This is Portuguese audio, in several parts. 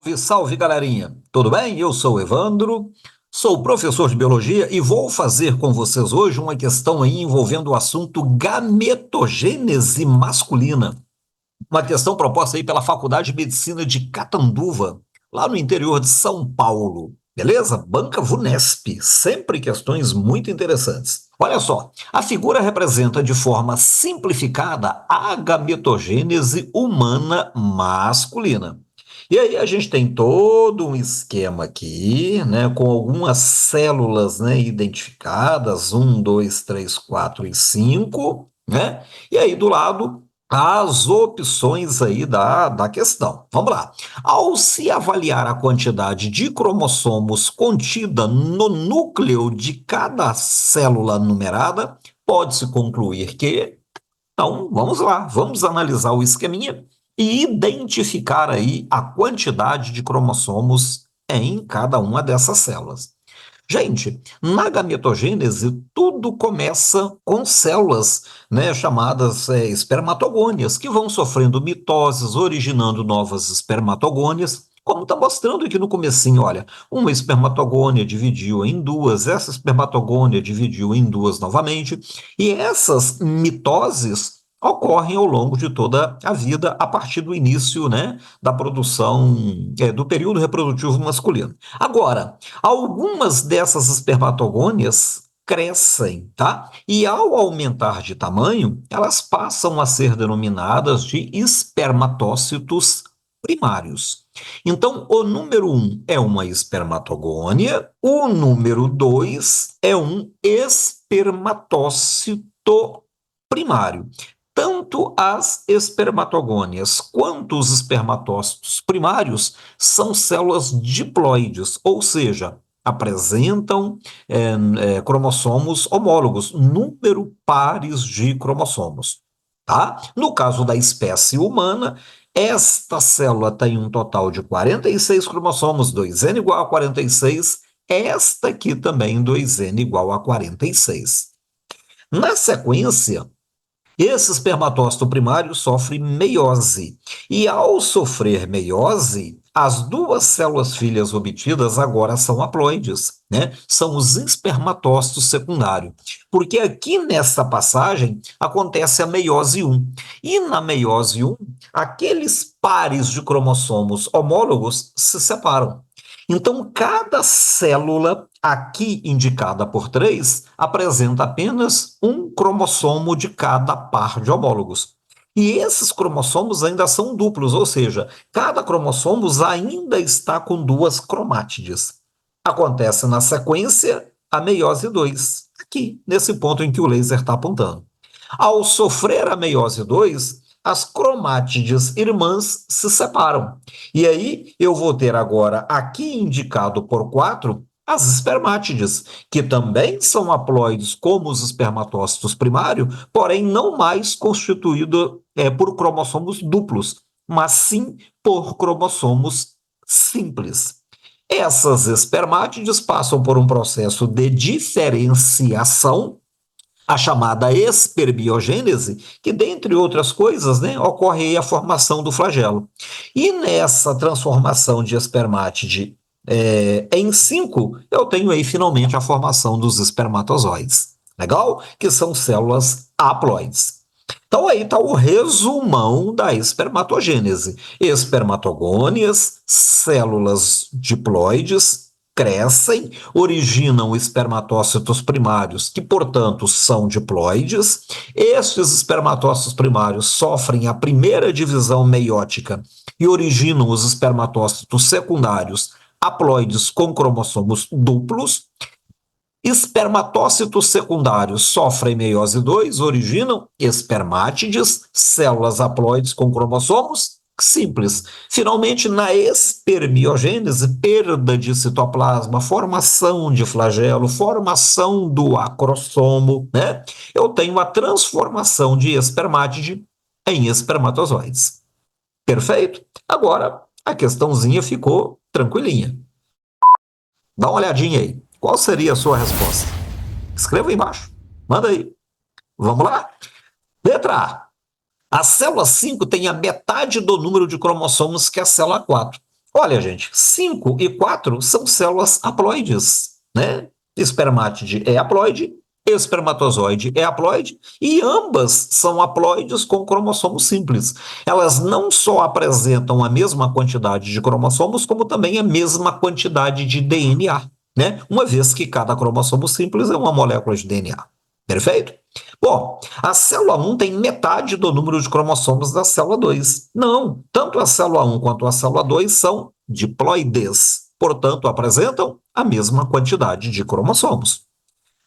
Salve, salve, galerinha! Tudo bem? Eu sou o Evandro, sou professor de biologia e vou fazer com vocês hoje uma questão aí envolvendo o assunto gametogênese masculina. Uma questão proposta aí pela Faculdade de Medicina de Catanduva, lá no interior de São Paulo. Beleza? Banca VUNESP, sempre questões muito interessantes. Olha só, a figura representa de forma simplificada a gametogênese humana masculina. E aí a gente tem todo um esquema aqui, né, com algumas células, né, identificadas, um, dois, três, quatro e cinco, né? E aí do lado as opções aí da questão. Vamos lá. Ao se avaliar a quantidade de cromossomos contida no núcleo de cada célula numerada, pode-se concluir que então, vamos lá, vamos analisar o esqueminha e identificar aí a quantidade de cromossomos em cada uma dessas células. Gente, na gametogênese, tudo começa com células, né, chamadas espermatogônias, que vão sofrendo mitoses, originando novas espermatogônias, como está mostrando aqui no comecinho, olha, uma espermatogônia dividiu em duas, essa espermatogônia dividiu em duas novamente, e essas mitoses ocorrem ao longo de toda a vida, a partir do início, né, da produção, do período reprodutivo masculino. Agora, algumas dessas espermatogônias crescem, tá? E ao aumentar de tamanho, elas passam a ser denominadas de espermatócitos primários. Então, o número um é uma espermatogônia, o número 2 é um espermatócito primário. Tanto as espermatogônias quanto os espermatócitos primários são células diploides, ou seja, apresentam cromossomos homólogos, número pares de cromossomos. Tá? No caso da espécie humana, esta célula tem um total de 46 cromossomos, 2n igual a 46, esta aqui também 2n igual a 46. Na sequência, esse espermatócito primário sofre meiose. E ao sofrer meiose, as duas células filhas obtidas agora são haploides, né? São os espermatócitos secundários. Porque aqui nessa passagem acontece a meiose um. E na meiose um, aqueles pares de cromossomos homólogos se separam. Então, cada célula, aqui indicada por 3, apresenta apenas um cromossomo de cada par de homólogos. E esses cromossomos ainda são duplos, ou seja, cada cromossomo ainda está com duas cromátides. Acontece na sequência a meiose 2, aqui, nesse ponto em que o laser está apontando. Ao sofrer a meiose 2, as cromátides irmãs se separam. E aí eu vou ter agora, aqui indicado por 4, as espermátides, que também são haploides como os espermatócitos primários, porém não mais constituído por cromossomos duplos, mas sim por cromossomos simples. Essas espermátides passam por um processo de diferenciação, a chamada espermiogênese, que, dentre outras coisas, né, ocorre aí a formação do flagelo. E nessa transformação de espermátide em 5, eu tenho aí finalmente a formação dos espermatozoides. Legal? Que são células haploides. Então aí está o resumão da espermatogênese. Espermatogônias, células diploides, crescem, originam espermatócitos primários, que, portanto, são diploides. Estes espermatócitos primários sofrem a primeira divisão meiótica e originam os espermatócitos secundários, haploides com cromossomos duplos. Espermatócitos secundários sofrem meiose 2, originam espermátides, células haploides com cromossomos simples. Finalmente, na espermiogênese, perda de citoplasma, formação de flagelo, formação do acrossomo, né? Eu tenho a transformação de espermátide em espermatozoides. Perfeito? Agora, a questãozinha ficou tranquilinha. Dá uma olhadinha aí. Qual seria a sua resposta? Escreva aí embaixo. Manda aí. Vamos lá? Letra A. A célula 5 tem a metade do número de cromossomos que a célula 4. Olha, gente, 5 e 4 são células haploides, né? Espermátide é haploide, espermatozoide é haploide, e ambas são haploides com cromossomos simples. Elas não só apresentam a mesma quantidade de cromossomos, como também a mesma quantidade de DNA, né? Uma vez que cada cromossomo simples é uma molécula de DNA. Perfeito? Bom, a célula 1 tem metade do número de cromossomos da célula 2. Não, tanto a célula 1 quanto a célula 2 são diploides, portanto, apresentam a mesma quantidade de cromossomos.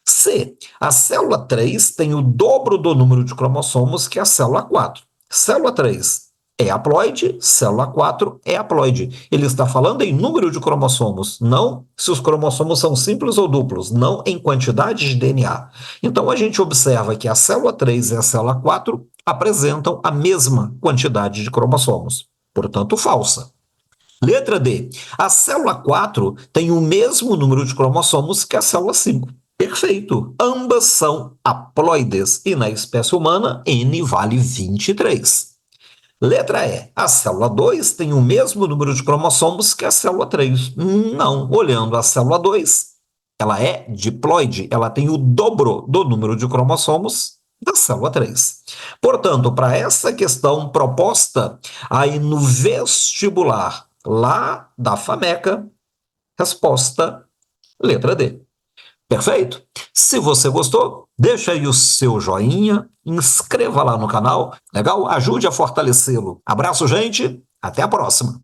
C. A célula 3 tem o dobro do número de cromossomos que a célula 4. Célula 3 é haploide, célula 4 é haploide. Ele está falando em número de cromossomos, não se os cromossomos são simples ou duplos, não em quantidade de DNA. Então a gente observa que a célula 3 e a célula 4 apresentam a mesma quantidade de cromossomos, portanto, falsa. Letra D. A célula 4 tem o mesmo número de cromossomos que a célula 5. Perfeito. Ambas são haploides e na espécie humana N vale 23. Letra E. A célula 2 tem o mesmo número de cromossomos que a célula 3. Não. Olhando a célula 2, ela é diploide, ela tem o dobro do número de cromossomos da célula 3. Portanto, para essa questão proposta aí no vestibular lá da FAMECA, resposta letra D. Perfeito? Se você gostou, deixa aí o seu joinha, inscreva lá no canal, legal? Ajude a fortalecê-lo. Abraço, gente, até a próxima.